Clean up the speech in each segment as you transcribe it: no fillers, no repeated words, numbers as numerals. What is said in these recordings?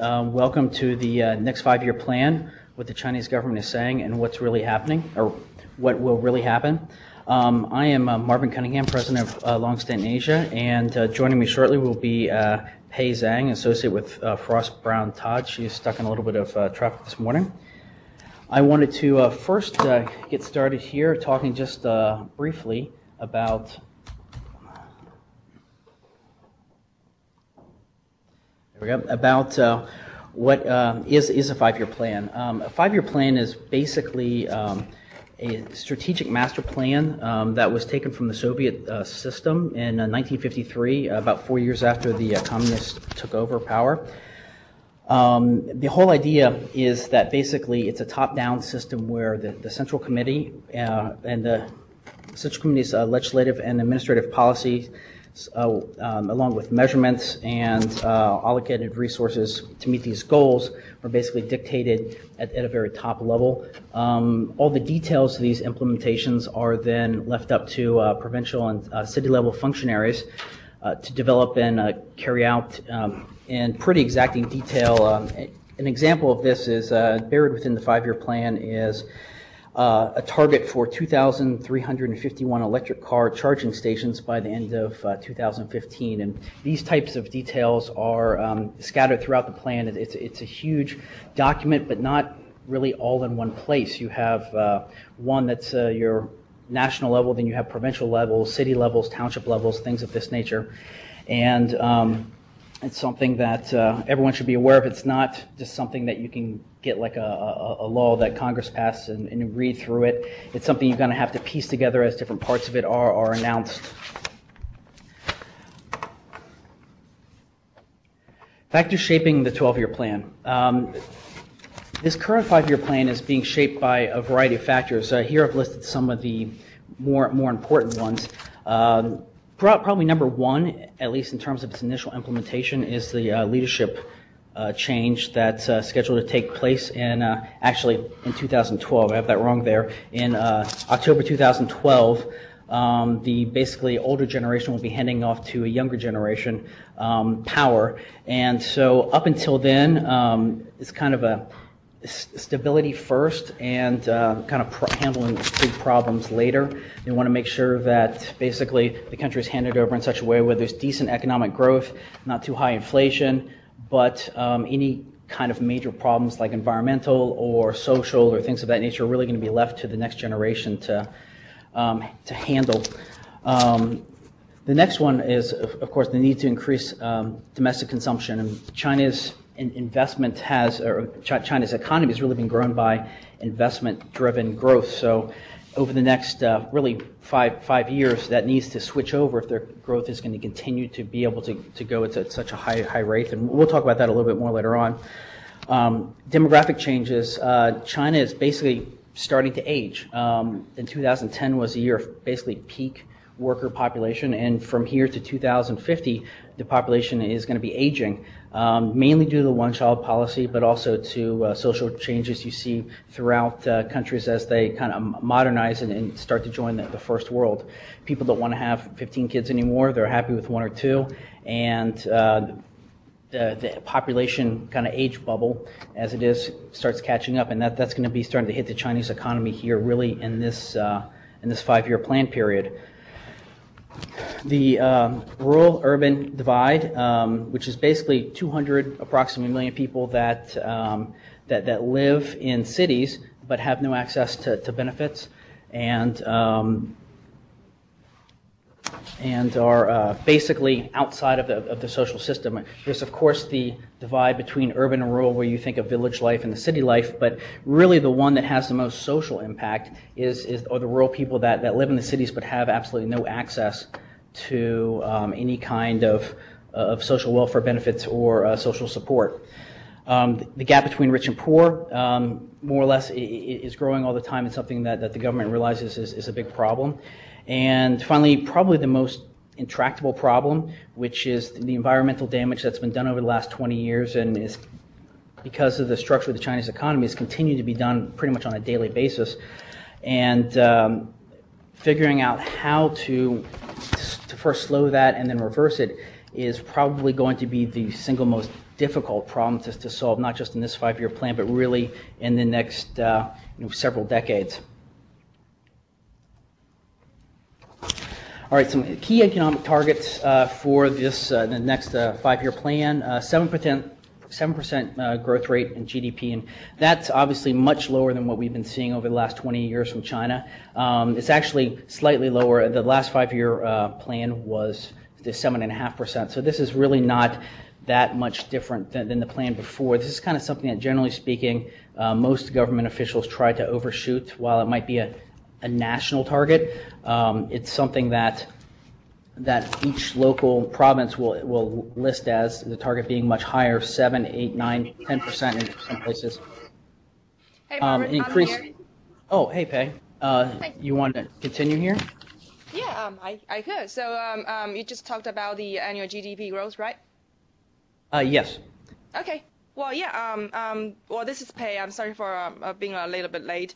Welcome to the next five-year plan, what the Chinese government is saying and what's really happening, or what will really happen. I am Marvin Cunningham, president of Long-Stanton Asia, and joining me shortly will be Pei Zhang, associate with Frost Brown Todd. She's stuck in a little bit of traffic this morning. I wanted to first get started here talking just briefly about what is a five-year plan. A five-year plan is basically a strategic master plan that was taken from the Soviet system in 1953, about 4 years after the communists took over power. The whole idea is that basically it's a top-down system where the Central Committee and the Central Committee's legislative and administrative policy along with measurements and allocated resources to meet these goals are basically dictated at a very top level. All the details of these implementations are then left up to provincial and city level functionaries to develop and carry out in pretty exacting detail. An example of this is buried within the five-year plan is a target for 2,351 electric car charging stations by the end of 2015. And these types of details are scattered throughout the plan. It's a huge document, but not really all in one place. You have one that's your national level, then you have provincial levels, city levels, township levels, things of this nature. And it's something that everyone should be aware of. It's not just something that you can get like a law that Congress passed and read through it. It's something you're going to have to piece together as different parts of it are announced. Factors shaping the 12-year plan. This current five-year plan is being shaped by a variety of factors. Here I've listed some of the more important ones. Probably number one, at least in terms of its initial implementation, is the leadership change that's scheduled to take place in actually in 2012. I have that wrong there. In October 2012, the basically older generation will be handing off to a younger generation power, and so up until then, it's kind of a stability first and kind of handling big problems later. They want to make sure that basically the country is handed over in such a way where there's decent economic growth, not too high inflation, but any kind of major problems like environmental or social or things of that nature are really going to be left to the next generation to handle. The next one is, of course, the need to increase domestic consumption. And China's investment China's economy has really been grown by investment-driven growth. So over the next really five years, that needs to switch over if their growth is going to continue to be able to go at such a high rate. And we'll talk about that a little bit more later on. Demographic changes. China is basically starting to age. In 2010 was a year of basically peak worker population, and from here to 2050, the population is going to be aging, mainly due to the one-child policy, but also to social changes you see throughout countries as they kind of modernize and start to join the first world. People don't want to have 15 kids anymore. They're happy with one or two, and the population kind of age bubble, as it is, starts catching up, and that's going to be starting to hit the Chinese economy here really in this five-year plan period. The rural-urban divide, which is basically 200 approximately million people that live in cities but have no access to benefits and are basically outside of the social system. There's of course the divide between urban and rural, where you think of village life and the city life, but really the one that has the most social impact are the rural people that live in the cities but have absolutely no access to any kind of social welfare benefits or social support. The gap between rich and poor, more or less, is growing all the time. It's something that the government realizes is a big problem. And finally, probably the most intractable problem, which is the environmental damage that's been done over the last 20 years and is, because of the structure of the Chinese economy, has continued to be done pretty much on a daily basis. And figuring out how to first slow that and then reverse it is probably going to be the single most difficult problem to solve, not just in this 5-year plan, but really in the next several decades. All right, some key economic targets for this the next 5-year plan: 7% growth rate in GDP, and that's obviously much lower than what we've been seeing over the last 20 years from China. It's actually slightly lower. The last 5-year plan was 7.5%, so this is really not that much different than the plan before. This is kind of something that, generally speaking, most government officials try to overshoot. While it might be a national target, it's something that each local province will list as the target being much higher, 7, 8, 9, 10% in some places. Hey, Marvin, increase. I'm here. Oh, hey, Pei. You want to continue here? Yeah, I could. So you just talked about the annual GDP growth, right? Yes. Okay. Well, yeah. Well, this is Pei. I'm sorry for being a little bit late.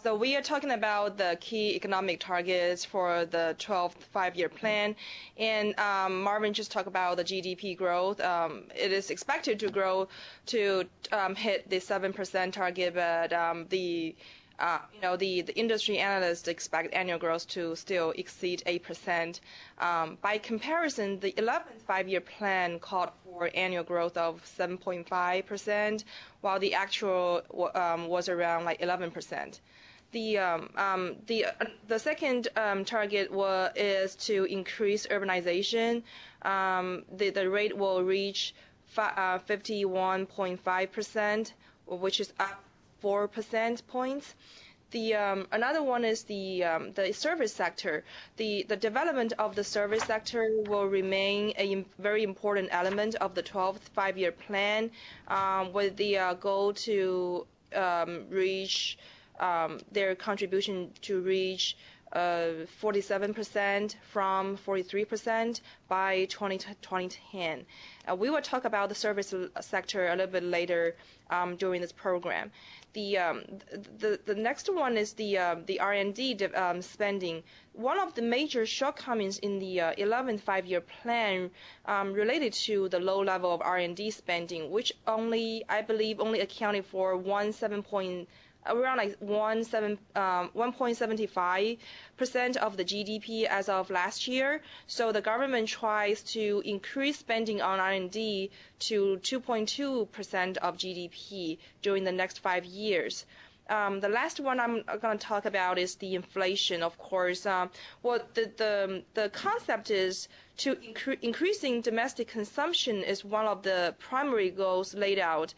So we are talking about the key economic targets for the 12th 5-year plan, and Marvin just talked about the GDP growth. It is expected to grow to hit the 7% target, but the industry analysts expect annual growth to still exceed 8%. By comparison, the 11th 5-year plan called for annual growth of 7.5%, while the actual was around like 11%. The second target is to increase urbanization. The rate will reach 51.5%, which is up 4% points. Another one is the service sector. The development of the service sector will remain a very important element of the 12th 5-year plan, with the goal to reach their contribution to reach 47% from 43% by 2010. We will talk about the service sector a little bit later during this program. The next one is the R&D spending. One of the major shortcomings in the 11th 5-year plan related to the low level of R&D spending, which I believe only accounted for around like 1.75% of the GDP as of last year. So the government tries to increase spending on R&D to 2.2% of GDP during the next 5 years. The last one I'm going to talk about is the inflation, of course. The concept is to increasing domestic consumption is one of the primary goals laid out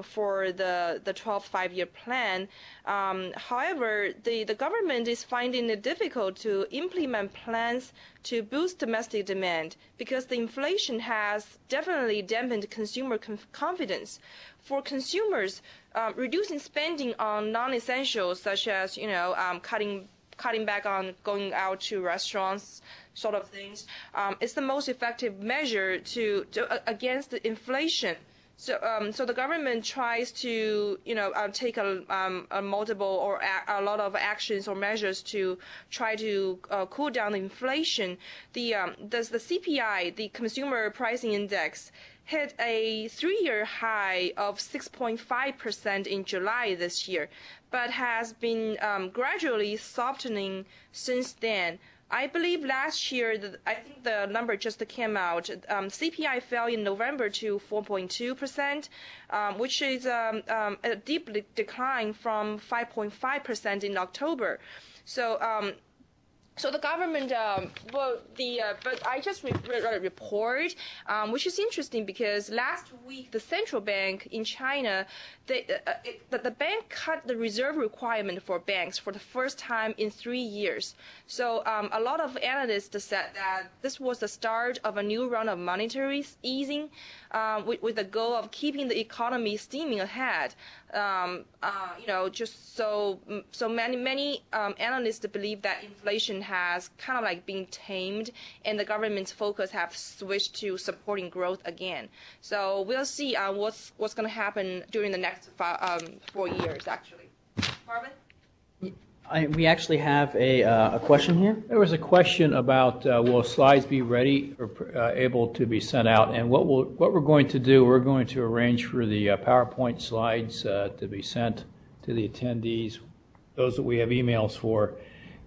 for the 12th 5-year plan. However, the government is finding it difficult to implement plans to boost domestic demand because the inflation has definitely dampened consumer confidence. For consumers, reducing spending on non-essentials such as cutting back on going out to restaurants, sort of things, is the most effective measure to against the inflation. So the government tries to take a multiple or a lot of actions or measures to try to cool down the inflation. The CPI, the Consumer Pricing Index, hit a 3-year high of 6.5% in July this year, but has been gradually softening since then. I believe last year, I think the number just came out, CPI fell in November to 4.2%, which is a deep decline from 5.5% in October. So the government, but I just read a report, which is interesting because last week the central bank in China, the bank cut the reserve requirement for banks for the first time in 3 years. So a lot of analysts said that this was the start of a new round of monetary easing, with the goal of keeping the economy steaming ahead. Just so many analysts believe that inflation has kind of like been tamed and the government's focus have switched to supporting growth again. So we'll see what's going to happen during the next 4 years, actually. Marvin? We actually have a question here. There was a question about will slides be ready or able to be sent out, and what we're going to do, we're going to arrange for the PowerPoint slides to be sent to the attendees, those that we have emails for,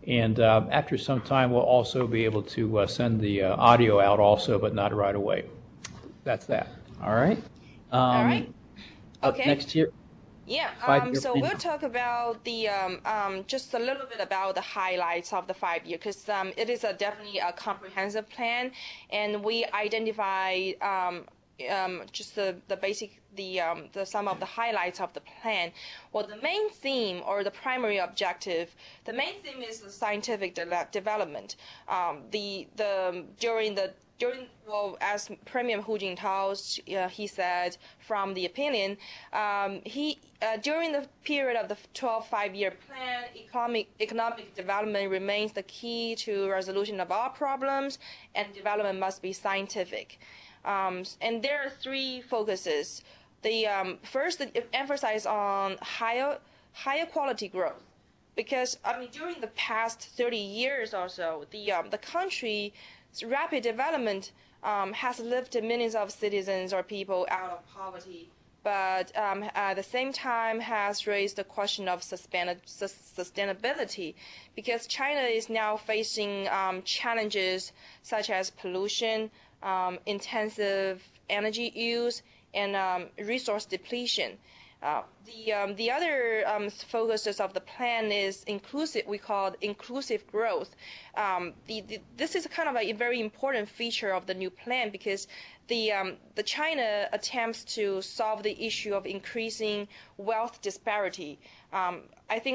and after some time we'll also be able to send the audio out also, but not right away. That's that. All right. All right. Up Okay. next year. Yeah, so plan. we'll talk about the just a little bit about the highlights of the 5-year, because it is definitely a comprehensive plan, and we identify just the basic the some of the highlights of the plan. Well, the main theme or the primary objective, the main theme is the scientific development. Well, as Premier Hu Jintao, he said from the opinion, during the period of the 12 5-year plan, economic development remains the key to resolution of all problems, and development must be scientific. And there are 3 focuses. The first, it emphasizes on higher quality growth, because during the past 30 years or so, the country's rapid development has lifted millions of citizens or people out of poverty, but at the same time has raised the question of sustainability, because China is now facing challenges such as pollution, intensive energy use, and resource depletion. The other focuses of the plan is inclusive. We call it inclusive growth. This is kind of a very important feature of the new plan, because the China attempts to solve the issue of increasing wealth disparity. I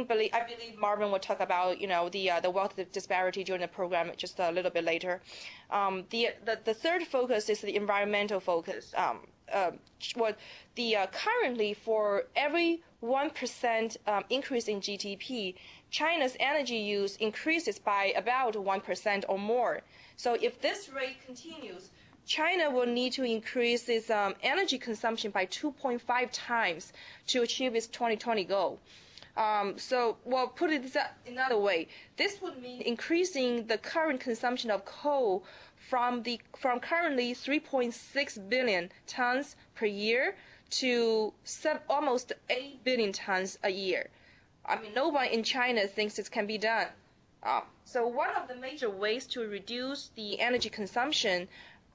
believe Marvin will talk about the wealth disparity during the program just a little bit later. The third focus is the environmental focus. Currently, for every 1% increase in GDP, China's energy use increases by about 1% or more. So if this rate continues, China will need to increase its energy consumption by 2.5 times to achieve its 2020 goal. Put it another way, this would mean increasing the current consumption of coal from currently 3.6 billion tons per year to almost 8 billion tons a year. No one in China thinks this can be done. So one of the major ways to reduce the energy consumption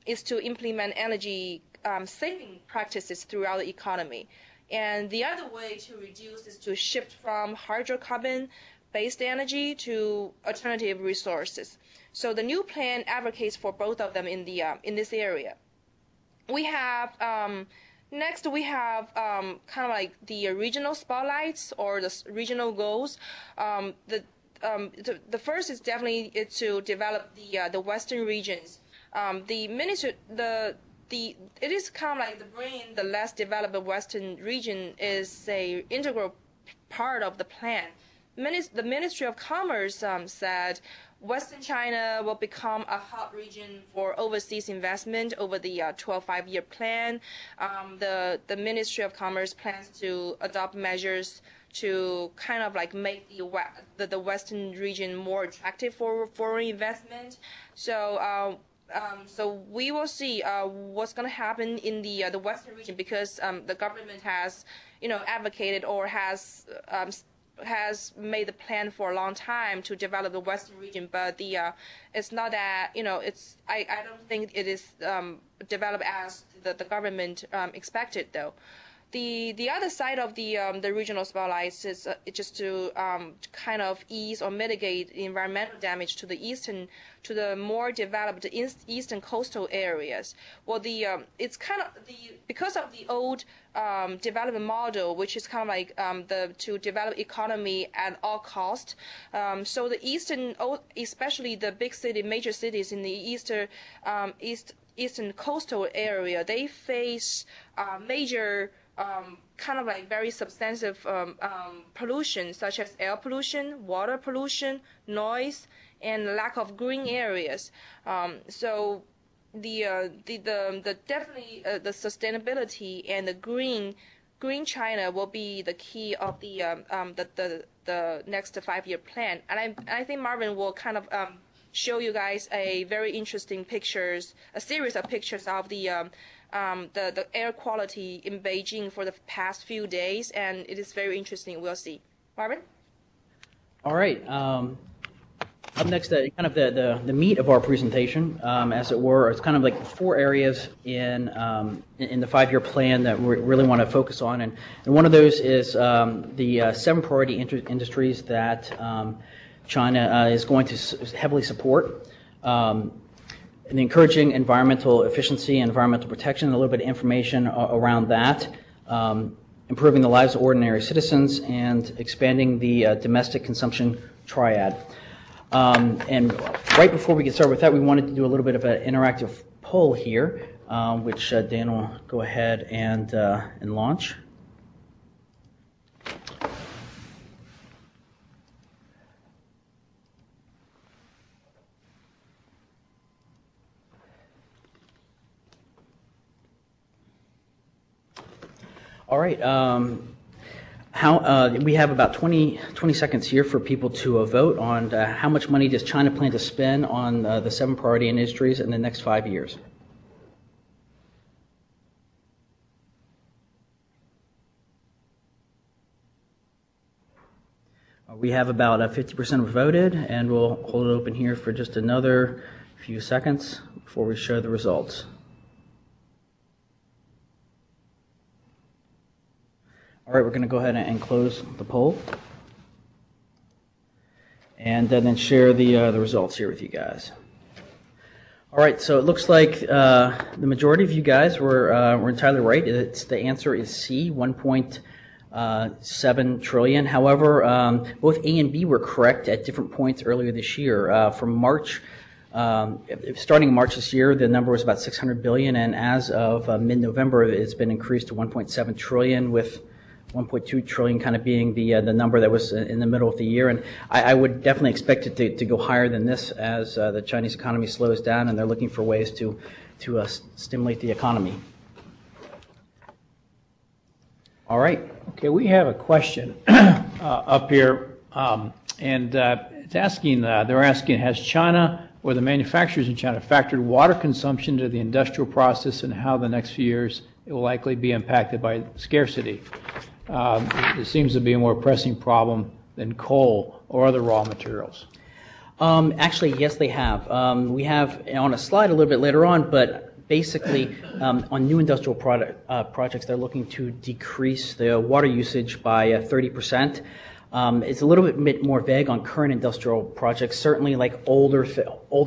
is to implement energy saving practices throughout the economy. And the other way to reduce is to shift from hydrocarbon-based energy to alternative resources. So the new plan advocates for both of them in this area. We have next we have kind of like the regional spotlights or the regional goals. The first is definitely to develop the Western regions. It is kind of like the less developed Western region is a integral part of the plan. The Ministry of Commerce said Western China will become a hub region for overseas investment over the 12 5-year plan. The Ministry of Commerce plans to adopt measures to kind of like make the Western region more attractive for foreign investment. So we will see what's going to happen in the Western region, because the government has advocated or has made the plan for a long time to develop the Western region, but it's not that I don't think it is developed as the government expected though. The other side of the regional spotlights is just to kind of ease or mitigate environmental damage to the more developed eastern coastal areas. Well, it's kind of because of the old development model, which is kind of like to develop economy at all cost. So the especially the major cities in the eastern coastal area, they face major kind of like very substantive pollution, such as air pollution, water pollution, noise, and lack of green areas. So the definitely the sustainability and the green Green China will be the key of the next 5-year plan. And I think Marvin will kind of show you guys a very interesting a series of pictures of the air quality in Beijing for the past few days, and it is very interesting. We'll see. Marvin? All right. Up next, kind of the meat of our presentation, as it were. It's kind of like 4 areas in the 5-year plan that we really want to focus on, and one of those is the 7 priority industries that China is going to heavily support. And encouraging environmental efficiency and environmental protection, a little bit of information around that, improving the lives of ordinary citizens, and expanding the domestic consumption triad. And right before we get started with that, we wanted to do a little bit of an interactive poll here, which Dan will go ahead and launch. All right. We have about 20 seconds here for people to vote on how much money does China plan to spend on the 7 priority industries in the next 5 years. We have about 50% voted, and we'll hold it open here for just another few seconds before we show the results. All right, we're going to go ahead and close the poll, and then share the results here with you guys. All right, so it looks like the majority of you guys were entirely right. The answer is C, 1.7 trillion. However, both A and B were correct at different points earlier this year. From March, starting in March this year, the number was about 600 billion, and as of mid-November, it's been increased to 1.7 trillion, with 1.2 trillion kind of being the number that was in the middle of the year. And I would definitely expect it to go higher than this as the Chinese economy slows down and they're looking for ways to stimulate the economy. All right. Okay, we have a question up here, and it's asking, they're asking, has China or the manufacturers in China factored water consumption to the industrial process, and how the next few years it will likely be impacted by scarcity? It seems to be a more pressing problem than coal or other raw materials. Actually, yes, they have. We have on a slide a little bit later on, but basically on new industrial projects, they're looking to decrease the water usage by 30%. It's a little bit more vague on current industrial projects. Certainly, like older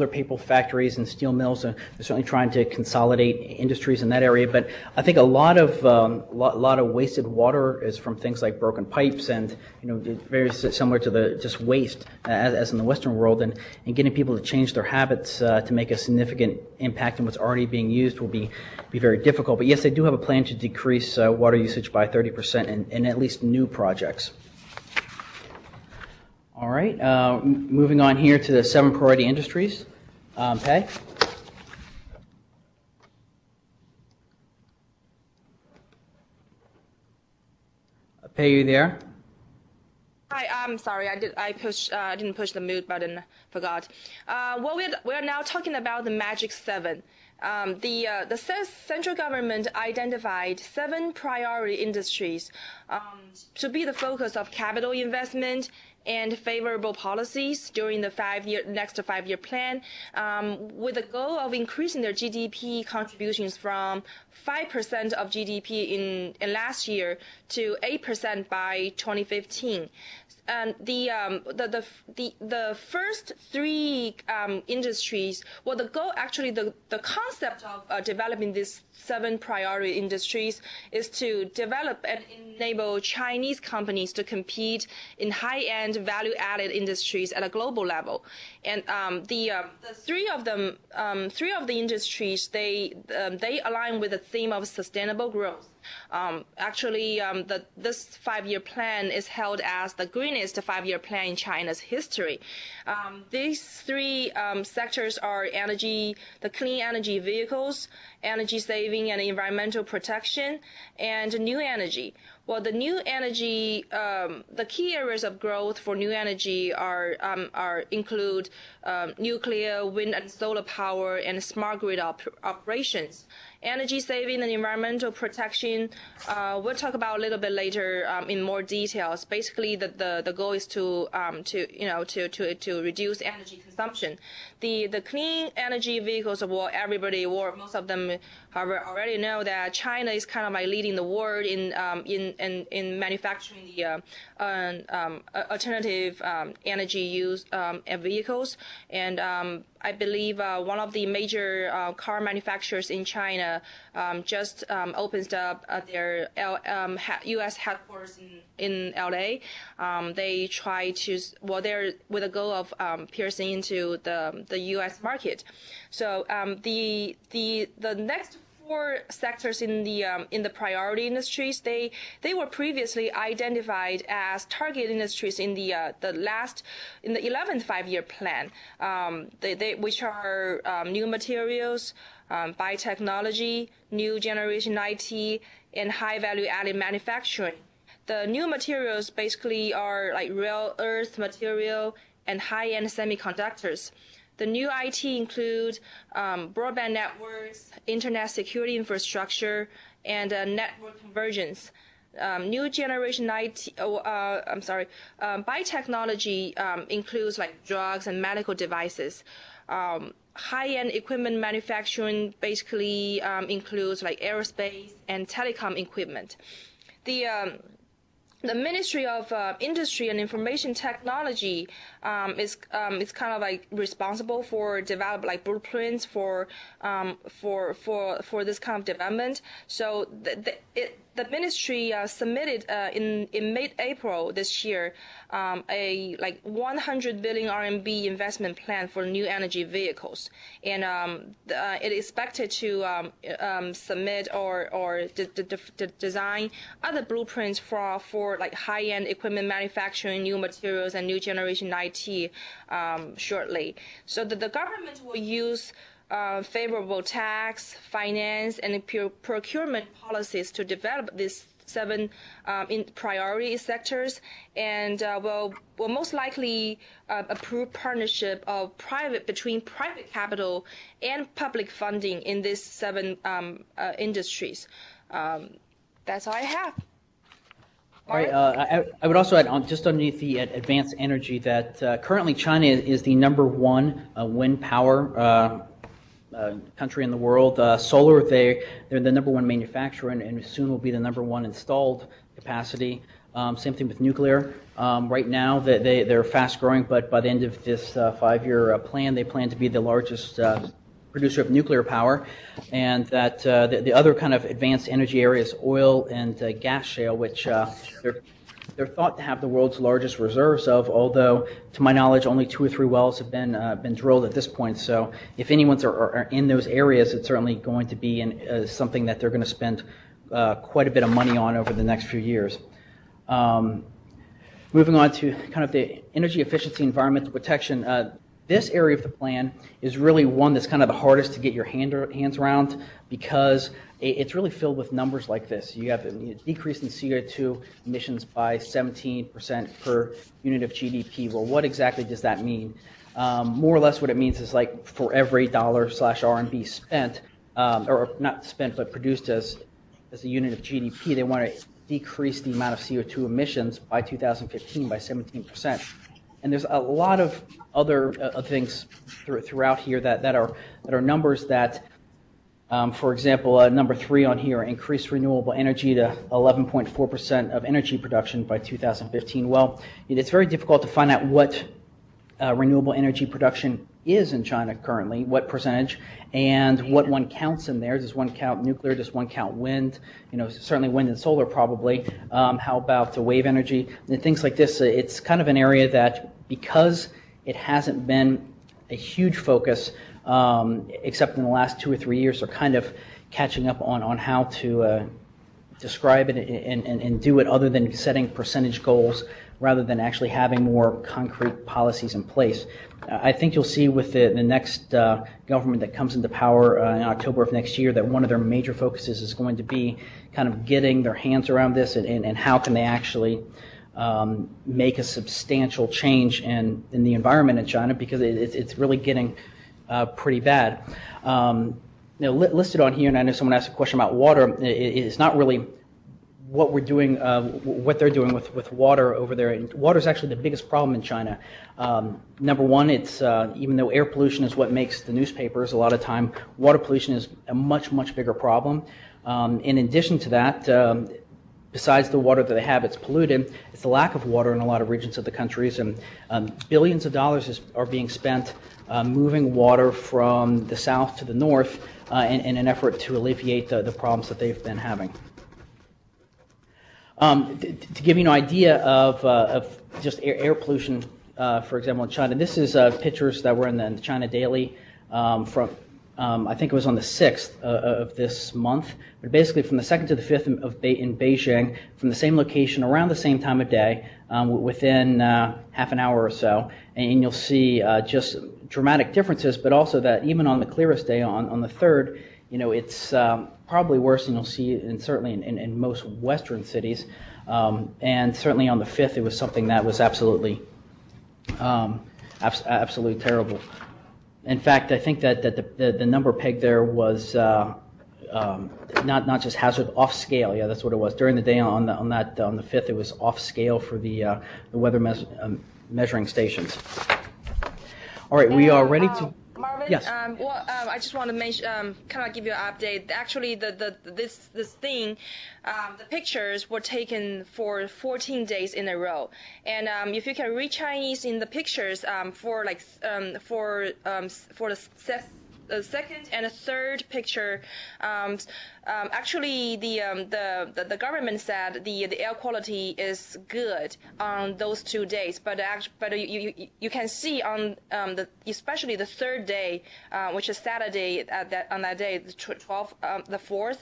paper factories and steel mills, they're certainly trying to consolidate industries in that area. But I think a lot of wasted water is from things like broken pipes, and very similar to just waste as in the Western world. And getting people to change their habits to make a significant impact on what's already being used will be very difficult. But yes, they do have a plan to decrease water usage by 30% in at least new projects. All right, moving on here to the 7 priority industries. Pei? Pei, you there? Hi, I'm sorry. I didn't push the mute button. Forgot. Well, we're now talking about the Magic 7. The central government identified 7 priority industries to be the focus of capital investment and favorable policies during the next 5-year plan, with the goal of increasing their GDP contributions from 5% of GDP in last year to 8% by 2015. And the first 3 industries, well, the goal, actually, the concept of developing these 7 priority industries is to develop and enable Chinese companies to compete in high-end value-added industries at a global level. And the 3 of the industries, they align with the theme of sustainable growth. This 5-year plan is held as the greenest 5-year plan in China's history. These three sectors are energy, the clean energy vehicles, energy saving and environmental protection, and new energy. Well, the new energy, the key areas of growth for new energy include nuclear, wind and solar power, and smart grid operations. Energy saving and environmental protection, we'll talk about a little bit later in more details. Basically, the goal is to reduce energy consumption. The clean energy vehicles, most of them already know that China is kind of like leading the world in manufacturing the alternative energy use vehicles, and I believe one of the major car manufacturers in China just opens up their U.S. headquarters in L.A. They try to, they're with a goal of piercing into the U.S. market. So the next 4 sectors in the priority industries, they were previously identified as target industries in the 11th 5-year plan, which are new materials, biotechnology, new generation IT, and high value added manufacturing. The new materials basically are like rare earth material and high-end semiconductors. The new IT include broadband networks, internet security infrastructure, and network convergence. New generation biotechnology includes like drugs and medical devices. High-end equipment manufacturing basically includes like aerospace and telecom equipment. The Ministry of Industry and Information Technology is kind of like responsible for develop like blueprints for this kind of development. So the ministry submitted in mid-April this year a like 100 billion RMB investment plan for new energy vehicles, and it is expected to submit or design other blueprints for like high-end equipment manufacturing, new materials, and new generation IT shortly. So the government will use favorable tax, finance, and procurement policies to develop these 7 in priority sectors, and will most likely approve partnership of between private capital and public funding in these 7 industries. That's all I have. All right. I would also add on just underneath the advanced energy that currently China is the #1 wind power country in the world. Solar, they're the #1 manufacturer, and soon will be the #1 installed capacity. Same thing with nuclear. Right now, they're fast growing, but by the end of this 5-year plan, they plan to be the largest producer of nuclear power, and that the other kind of advanced energy areas, oil and gas shale, which they're thought to have the world's largest reserves of, although to my knowledge only 2 or 3 wells have been drilled at this point. So if anyone's are in those areas, it's certainly going to be something that they're going to spend quite a bit of money on over the next few years. Moving on to kind of the energy efficiency, environmental protection. This area of the plan is really one that's kind of the hardest to get your hands around, because it's really filled with numbers like this. You have a decrease in CO2 emissions by 17% per unit of GDP. Well, what exactly does that mean? More or less what it means is like for every $/RMB spent, or not spent but produced as a unit of GDP, they want to decrease the amount of CO2 emissions by 2015 by 17%. And there's a lot of other things throughout here that are numbers that, for example, number 3 on here, increase renewable energy to 11.4% of energy production by 2015. Well, it's very difficult to find out what renewable energy production is in China currently, what percentage, and what one counts in there. Does one count nuclear? Does one count wind? Certainly wind and solar probably. How about wave energy? And things like this. It's kind of an area that, because it hasn't been a huge focus, except in the last 2 or 3 years, are kind of catching up on how to describe it and do it other than setting percentage goals rather than actually having more concrete policies in place. I think you'll see with the next government that comes into power in October of next year that one of their major focuses is going to be kind of getting their hands around this and how can they actually make a substantial change in the environment in China, because it's really getting pretty bad. Listed on here, and I know someone asked a question about water, it's not really what we're doing, what they're doing with water over there. And water is actually the biggest problem in China. Number one, it's even though air pollution is what makes the newspapers a lot of time, water pollution is a much, much bigger problem. In addition to that, besides the water that they have, it's polluted, it's the lack of water in a lot of regions of the countries, and billions of dollars are being spent moving water from the south to the north in an effort to alleviate the problems that they've been having. To give you an idea of just air pollution, for example, in China, this is pictures that were in the China Daily from, I think it was on the 6th of this month, but basically from the 2nd to the 5th in Beijing, from the same location around the same time of day, within half an hour or so, and you'll see just dramatic differences, but also that even on the clearest day, on the 3rd, it's probably worse than you'll see certainly in most Western cities, and certainly on the 5th, it was something that was absolutely terrible. In fact, I think that the number pegged there was not just hazard, off scale. Yeah, that's what it was. During the day on the 5th, it was off scale for the weather measuring stations. All right, we are ready to. Marvin, yes. I just want to mention, kind of give you an update. Actually, this thing, the pictures were taken for 14 days in a row. And if you can read Chinese in the pictures, for the second and the third picture, actually the government said the air quality is good on those 2 days, but you can see on especially the third day, which is Saturday, on that day, the 4th,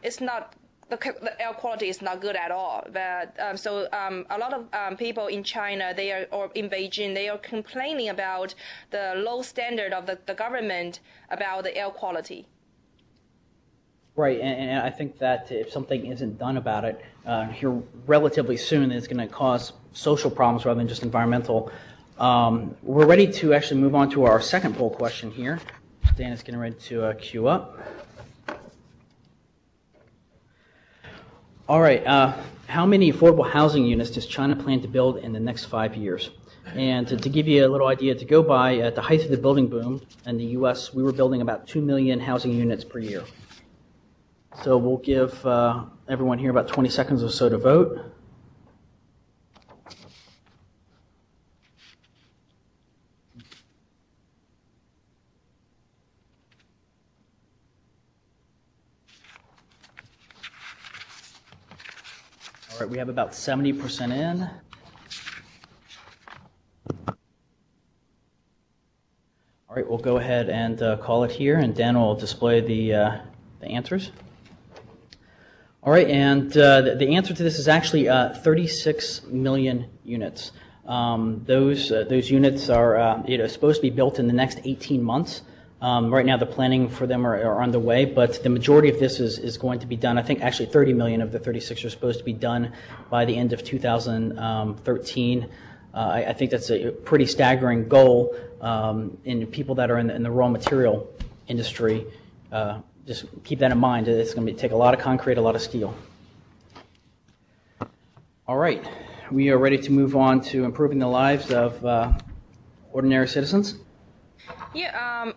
it's not. The air quality is not good at all. But so a lot of people in China, or in Beijing, they are complaining about the low standard of the government about the air quality. Right, and I think that if something isn't done about it here relatively soon, it's going to cause social problems rather than just environmental. We're ready to actually move on to our second poll question here. Dan is getting ready to queue up. All right, how many affordable housing units does China plan to build in the next 5 years? And to give you a little idea to go by, at the height of the building boom in the U.S., we were building about 2 million housing units per year. So we'll give everyone here about 20 seconds or so to vote. All right, we have about 70% in. All right, we'll go ahead and call it here, and Dan will display the answers. All right, and the answer to this is actually 36 million units. Those units are supposed to be built in the next 18 months. Right now, the planning for them are underway, but the majority of this is going to be done. I think actually 30 million of the 36 are supposed to be done by the end of 2013. I think that's a pretty staggering goal. In people that are in the raw material industry, just keep that in mind. It's going to take a lot of concrete, a lot of steel. All right, we are ready to move on to improving the lives of ordinary citizens. Yeah,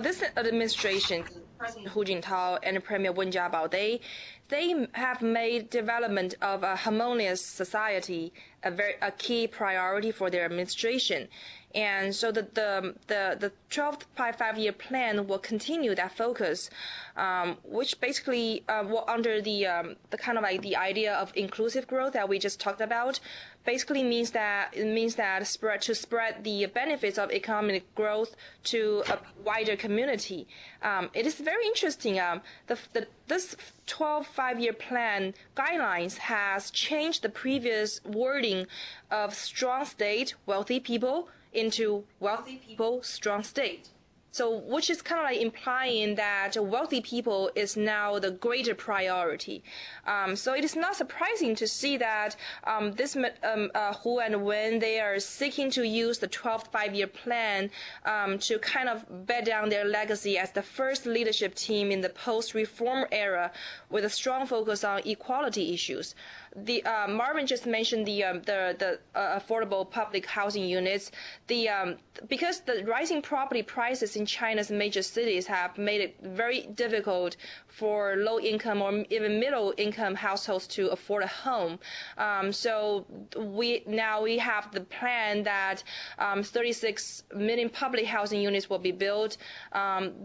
this administration, President Hu Jintao and Premier Wen Jiabao, they have made development of a harmonious society a key priority for their administration. And so the 12th five-year plan will continue that focus, which basically will under the kind of like the idea of inclusive growth that we just talked about. Basically means that spread the benefits of economic growth to a wider community. It is very interesting. The this 12 five-year plan guidelines has changed the previous wording of strong state, wealthy people into wealthy people, strong state. So, which is kind of like implying that wealthy people is now the greater priority. So it is not surprising to see that Hu and Wen, they are seeking to use the 12th five-year plan to kind of bed down their legacy as the first leadership team in the post-reform era with a strong focus on equality issues. Marvin just mentioned the affordable public housing units. Because the rising property prices in China's major cities have made it very difficult for low-income or even middle-income households to afford a home. So we have the plan that 36 million public housing units will be built.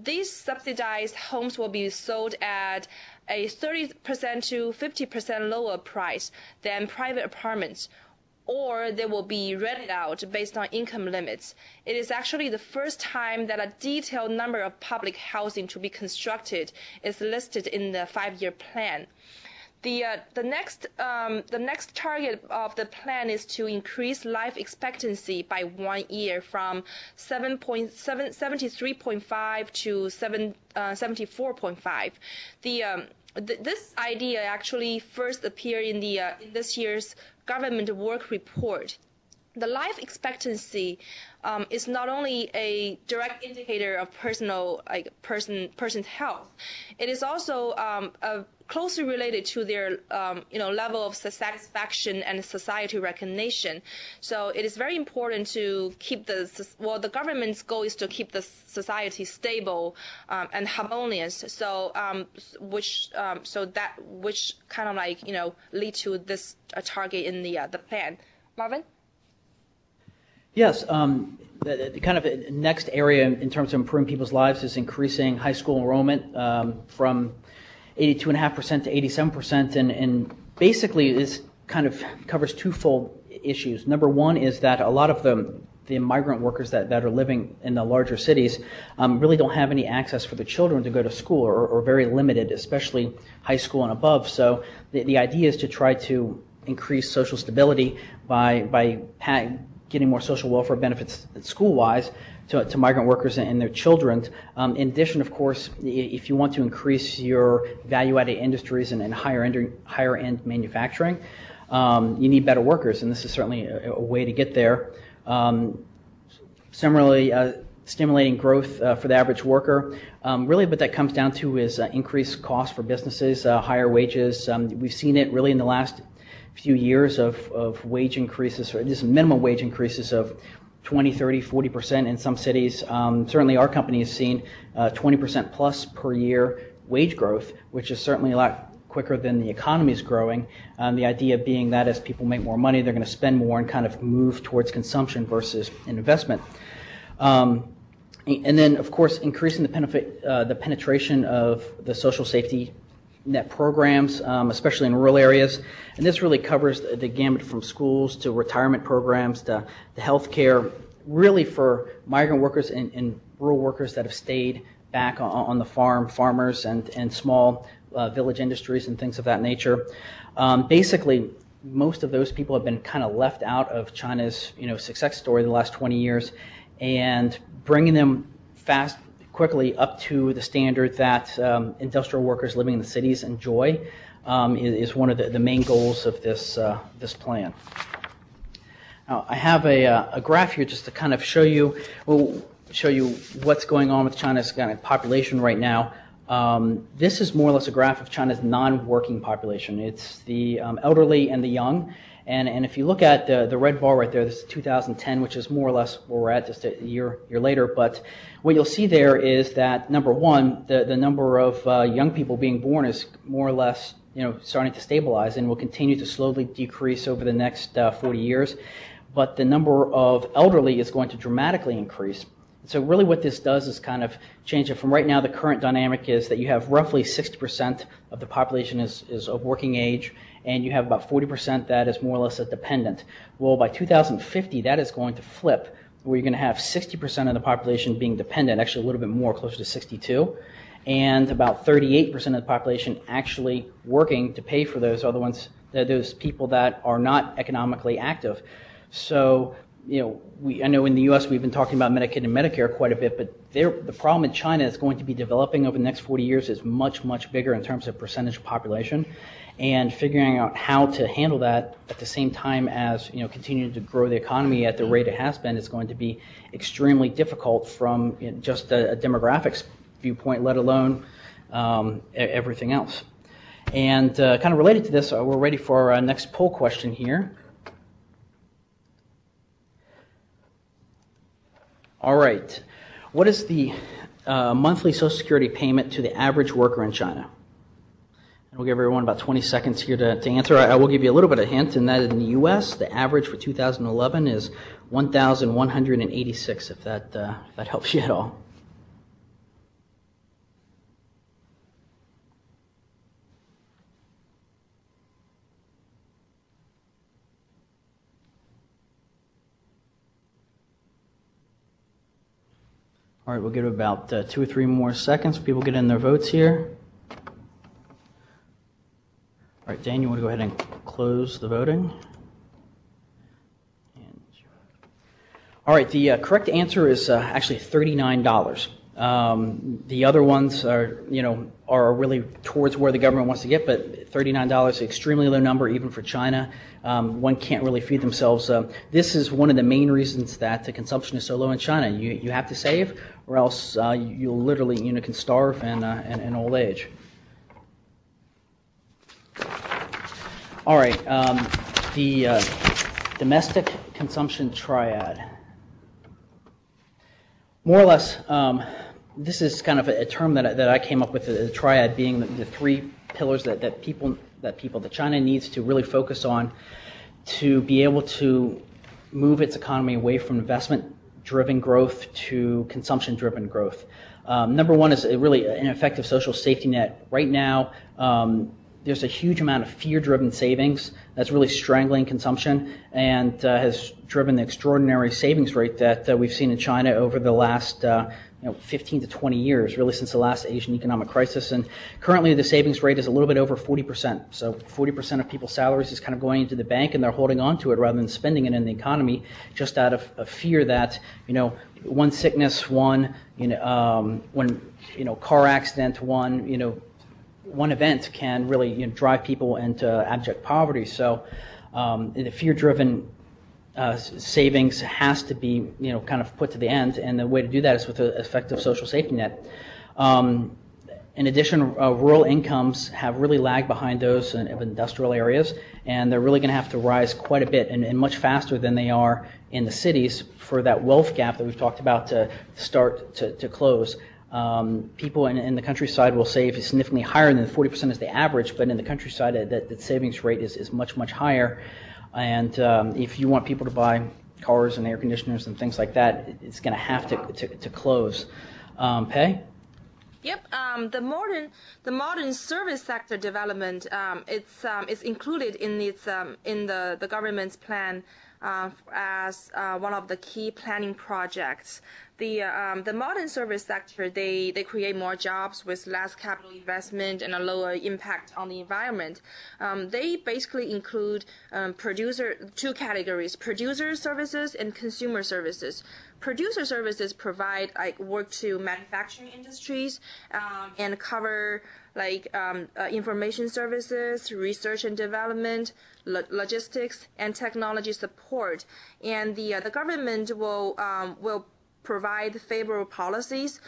These subsidized homes will be sold at a 30% to 50% lower price than private apartments, or they will be rented out based on income limits. It is actually the first time that a detailed number of public housing to be constructed is listed in the five-year plan. The next target of the plan is to increase life expectancy by 1 year from 73.5 to 74.5. This idea actually first appeared in this year's government work report. The life expectancy is not only a direct indicator of person's health. It is also closely related to their level of satisfaction and society recognition. So it is very important to keep the government's goal is to keep the society stable and harmonious. So which kind of like lead to this target in the plan. Marvin? Yes, the kind of next area in terms of improving people's lives is increasing high school enrollment from 82.5% to 87%, and basically this kind of covers twofold issues. Number one is that a lot of the migrant workers that are living in the larger cities really don't have any access for the children to go to school, or very limited, especially high school and above. So the idea is to try to increase social stability by getting more social welfare benefits school-wise to migrant workers and their children. In addition, of course, if you want to increase your value-added industries and higher-end manufacturing, you need better workers, and this is certainly a way to get there. Similarly, stimulating growth for the average worker. Really what that comes down to is increased costs for businesses, higher wages. We've seen it really in the last few years of wage increases, or just minimum wage increases of 20, 30, 40% in some cities. Certainly our company has seen 20% plus per year wage growth, which is certainly a lot quicker than the economy is growing. The idea being that as people make more money, they're going to spend more and kind of move towards consumption versus investment. And then, of course, increasing the penetration of the social safety net programs, especially in rural areas. And this really covers the gamut from schools to retirement programs to health care, really for migrant workers and rural workers that have stayed back on the farmers and small village industries and things of that nature. Basically, most of those people have been kind of left out of China's success story the last 20 years, and bringing them quickly up to the standard that industrial workers living in the cities enjoy is one of the main goals of this plan. Now, I have a graph here just to kind of show you what's going on with China's kind of population right now. This is more or less a graph of China's non-working population. It's the elderly and the young. And if you look at the red bar right there, this is 2010, which is more or less where we're at, just a year later. But what you'll see there is that, number one, the number of young people being born is more or less starting to stabilize and will continue to slowly decrease over the next 40 years. But the number of elderly is going to dramatically increase. So really what this does is kind of change it from right now. The current dynamic is that you have roughly 60% of the population is of working age, and you have about 40% that is more or less a dependent. Well, by 2050, that is going to flip, where you're going to have 60% of the population being dependent, actually a little bit more, closer to 62, and about 38% of the population actually working to pay for those other ones, those people that are not economically active. So, I know in the U.S. we've been talking about Medicaid and Medicare quite a bit, but the problem in China is going to be developing over the next 40 years is much, much bigger in terms of percentage of population, and figuring out how to handle that at the same time as continuing to grow the economy at the rate it has been is going to be extremely difficult from just a demographics viewpoint, let alone everything else. And kind of related to this, we're ready for our next poll question here. All right. What is the monthly Social Security payment to the average worker in China? And we'll give everyone about 20 seconds here to answer. I will give you a little bit of a hint, and that in the U.S., the average for 2011 is $1,186, if that helps you at all. All right, we'll give it about 2 or 3 more seconds for people to get in their votes here. All right, Dan, you want to go ahead and close the voting? All right, the correct answer is actually $39. The other ones are really towards where the government wants to get, but $39 is an extremely low number even for China. One can't really feed themselves. This is one of the main reasons that the consumption is so low in China. You have to save, or else you'll literally can starve in old age. All right, the domestic consumption triad. More or less, this is kind of a term that I came up with, the triad being the 3 pillars that China needs to really focus on to be able to move its economy away from investment-driven growth to consumption-driven growth. Number 1 is really an effective social safety net. Right now, there's a huge amount of fear-driven savings that's really strangling consumption and has driven the extraordinary savings rate that we've seen in China over the last 15 to 20 years, really since the last Asian economic crisis. And currently the savings rate is a little bit over 40%. So 40% of people's salaries is kind of going into the bank, and they're holding on to it rather than spending it in the economy, just out of fear that, one sickness, one car accident, one event can really drive people into abject poverty. So the fear-driven savings has to be kind of put to the end, and the way to do that is with an effective social safety net. In addition, rural incomes have really lagged behind those of industrial areas, and they're really going to have to rise quite a bit and much faster than they are in the cities for that wealth gap that we've talked about to start to close. People in the countryside will save significantly higher than the 40% is the average, but in the countryside that savings rate is much, much higher. And if you want people to buy cars and air conditioners and things like that, it's going to have to close. Pei? Yep. The modern service sector development it's included in the government's plan as one of the key planning projects. The modern service sector, they create more jobs with less capital investment and a lower impact on the environment. They basically include 2 categories: producer services and consumer services. Producer services provide work to manufacturing industries and cover information services, research and development, logistics, and technology support. And the government will provide favorable policies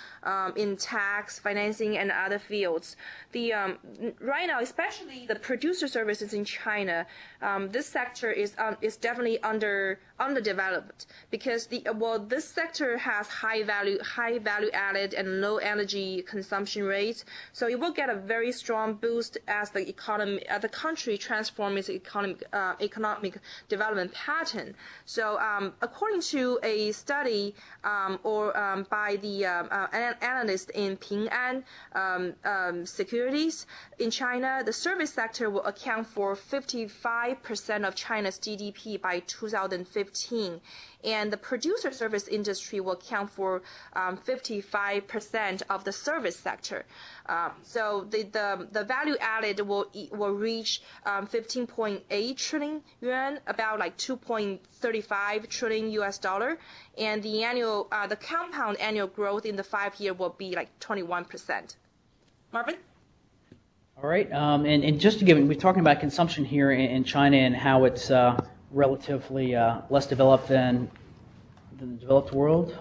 in tax, financing, and other fields. Right now, especially the producer services in China, this sector is definitely underdeveloped because this sector has high value added and low energy consumption rates. So it will get a very strong boost as the country transforms its economic development pattern. So according to a study by the analyst in Ping An Securities in China, the service sector will account for 55% of China's GDP by 2015. and the producer service industry will account for 55% of the service sector. So the value added will reach 15.8 trillion yuan, about like 2.35 trillion US dollar, and the compound annual growth in the 5-year will be like 21%. Marvin? All right, and just to give, we're talking about consumption here in China and how it's relatively less developed than the developed world.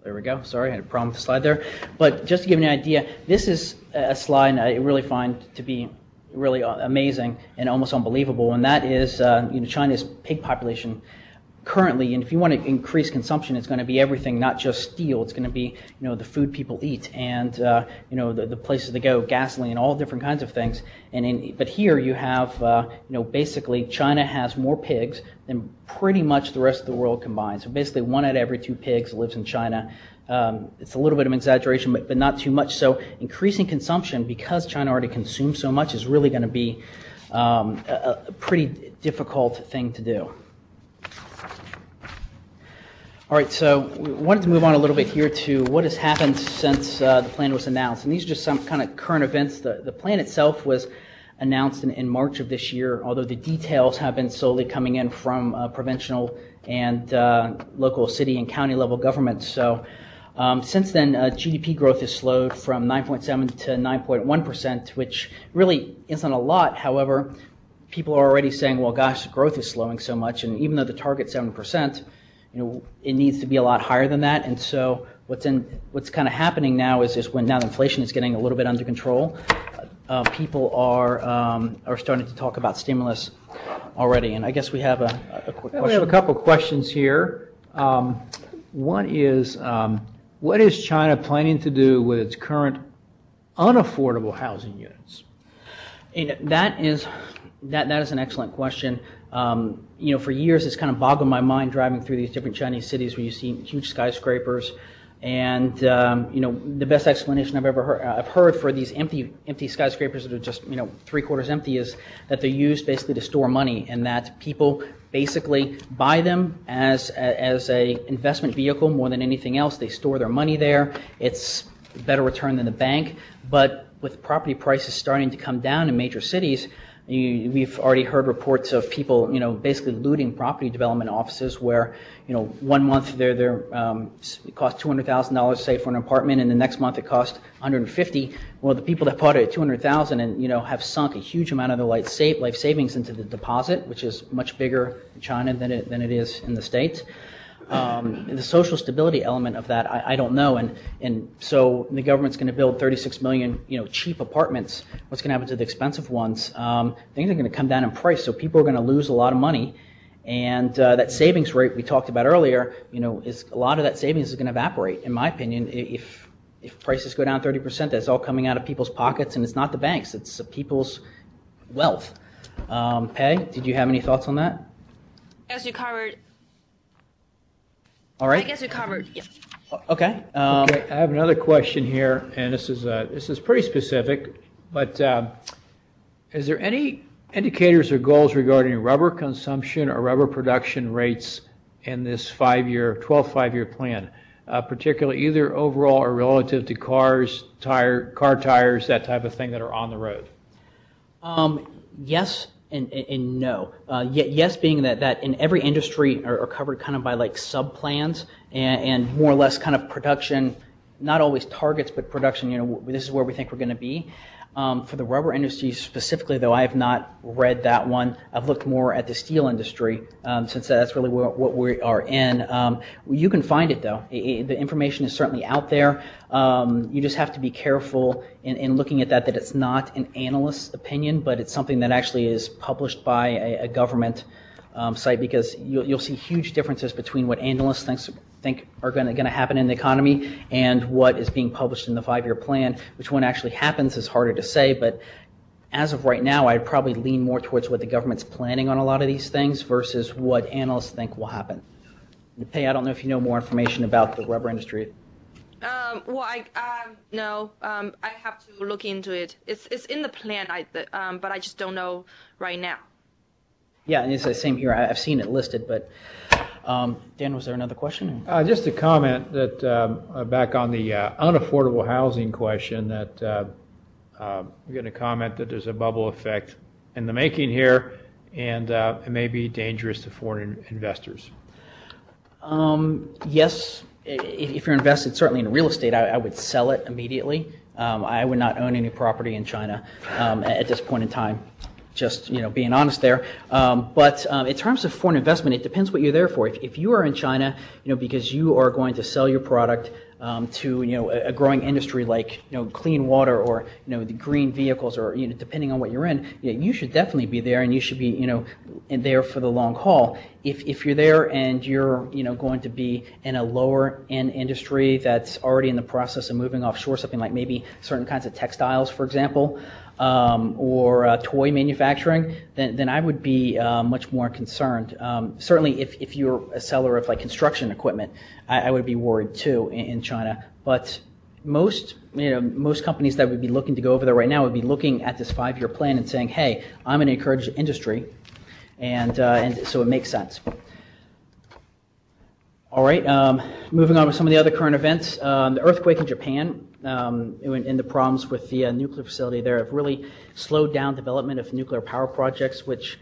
There we go. Sorry, I had a problem with the slide there. But just to give you an idea, this is a slide I really find to be really amazing and almost unbelievable, and that is China's pig population currently. And if you want to increase consumption, it's going to be everything, not just steel. It's going to be the food people eat and the places to go, gasoline, all different kinds of things. But here you have basically China has more pigs than pretty much the rest of the world combined. So basically 1 out of every 2 pigs lives in China. It's a little bit of an exaggeration, but not too much. So increasing consumption, because China already consumes so much, is really going to be a pretty difficult thing to do. All right, so we wanted to move on a little bit here to what has happened since the plan was announced. And these are just some kind of current events. The plan itself was announced in March of this year, although the details have been slowly coming in from provincial and local city and county level governments. So since then, GDP growth has slowed from 9.7 to 9.1%, which really isn't a lot. However, people are already saying, well, gosh, growth is slowing so much. And even though the target's 7%, it needs to be a lot higher than that. And so what's kind of happening now is when now the inflation is getting a little bit under control, people are starting to talk about stimulus already. And I guess we have a quick question. We have a couple questions here. One is, what is China planning to do with its current unaffordable housing units? That is an excellent question. For years, it's kind of boggled my mind driving through these different Chinese cities where you see huge skyscrapers, and the best explanation I've heard for these empty skyscrapers that are just 3/4 empty is that they're used basically to store money, and that people basically buy them as a investment vehicle more than anything else. They store their money there. It's a better return than the bank, but with property prices starting to come down in major cities, we've already heard reports of people, basically looting property development offices where, 1 month it cost $200,000, say, for an apartment, and the next month it cost $150,000. Well, the people that bought it at $200,000 and have sunk a huge amount of their life savings into the deposit, which is much bigger in China than it is in the States. The social stability element of that, I don't know, and so the government's going to build 36 million, cheap apartments. What's going to happen to the expensive ones? Things are going to come down in price, so people are going to lose a lot of money, and that savings rate we talked about earlier, is a lot of that savings is going to evaporate. In my opinion, if prices go down 30%, that's all coming out of people's pockets, and it's not the banks; it's people's wealth. Pei, did you have any thoughts on that? As you covered. All right. I guess you covered. Yeah. Okay. Okay. I have another question here, and this is pretty specific. But is there any indicators or goals regarding rubber consumption or rubber production rates in this 12th five-year plan, particularly either overall or relative to car tires, that type of thing that are on the road? Yes. And no. Yes, being that in every industry are covered kind of by like sub-plans and more or less kind of production, not always targets, but production, this is where we think we're going to be. For the rubber industry specifically, though, I have not read that one. I've looked more at the steel industry, since that's really what we are in. You can find it, though. The information is certainly out there. You just have to be careful in looking at that it's not an analyst's opinion, but it's something that actually is published by a government site, because you'll see huge differences between what analysts think are going to happen in the economy and what is being published in the five-year plan. Which one actually happens is harder to say, but as of right now, I'd probably lean more towards what the government's planning on a lot of these things versus what analysts think will happen. Pei, I don't know if you know more information about the rubber industry. No. I have to look into it. It's in the plan, but I just don't know right now. Yeah, and it's the same here. I've seen it listed, but Dan, was there another question? Just a comment that back on the unaffordable housing question, that we're going to comment that there's a bubble effect in the making here, and it may be dangerous to foreign investors. Yes, if you're invested certainly in real estate, I would sell it immediately. I would not own any property in China at this point in time. Just being honest there. But in terms of foreign investment, it depends what you're there for. If you are in China, because you are going to sell your product to a growing industry like clean water or the green vehicles, or depending on what you're in, you should definitely be there, and you should be in there for the long haul. If you're there and you're going to be in a lower end industry that's already in the process of moving offshore, something like maybe certain kinds of textiles, for example, or toy manufacturing, then I would be much more concerned. Certainly, if you're a seller of like construction equipment, I would be worried too in China. But most companies that would be looking to go over there right now would be looking at this 5-year plan and saying, "Hey, I'm going to encourage industry," and so it makes sense. All right, moving on with some of the other current events. The earthquake in Japan and the problems with the nuclear facility there have really slowed down development of nuclear power projects, which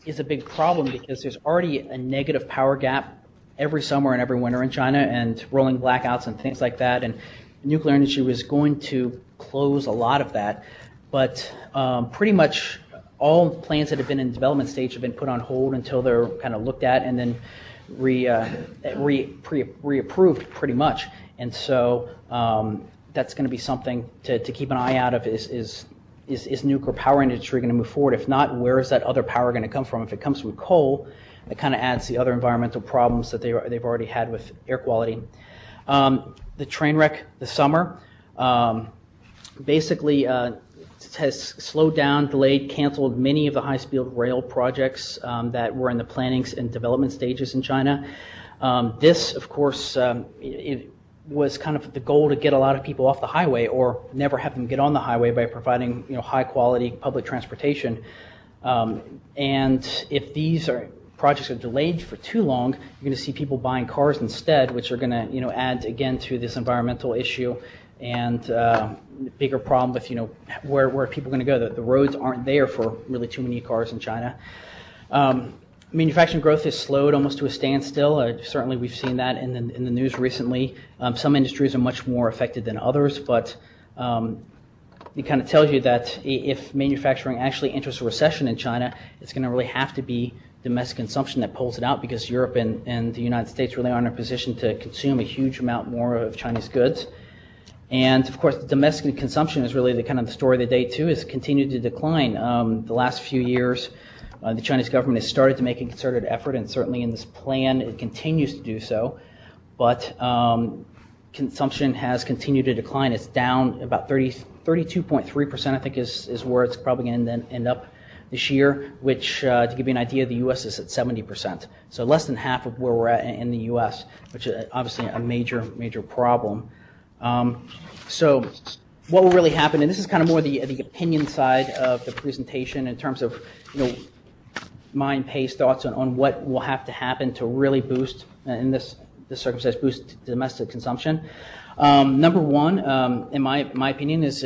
is a big problem because there's already a negative power gap every summer and every winter in China, and rolling blackouts and things like that. And the nuclear industry was going to close a lot of that, but pretty much all plans that have been in development stage have been put on hold until they're kind of looked at and then reapproved pretty much. And so that's going to be something to keep an eye out of. Is nuclear power industry going to move forward? If not, where is that other power going to come from? If it comes from coal, it kind of adds the other environmental problems that they've already had with air quality. The train wreck this summer basically has slowed down, delayed, canceled many of the high-speed rail projects that were in the planning and development stages in China. This, of course, it was kind of the goal to get a lot of people off the highway or never have them get on the highway by providing high-quality public transportation. And if these projects are delayed for too long, you're going to see people buying cars instead, which are going to add again to this environmental issue and bigger problem with where are people going to go. The roads aren't there for really too many cars in China. Manufacturing growth has slowed almost to a standstill. Certainly we've seen that in the news recently. Some industries are much more affected than others, but it kind of tells you that if manufacturing actually enters a recession in China, it's going to really have to be domestic consumption that pulls it out, because Europe and the United States really aren't in a position to consume a huge amount more of Chinese goods. And of course, the domestic consumption is really the kind of the story of the day too. Has continued to decline. The last few years, the Chinese government has started to make a concerted effort, and certainly in this plan, it continues to do so. But consumption has continued to decline. It's down about 32.3%, I think, is where it's probably going to end up this year, which, to give you an idea, the U.S. is at 70%. So less than half of where we're at in the U.S., which is obviously a major problem. So what will really happen, and this is kind of more the opinion side of the presentation in terms of, my and Pei's thoughts on what will have to happen to really boost, in this circumstance, boost domestic consumption. Number one, in my opinion, is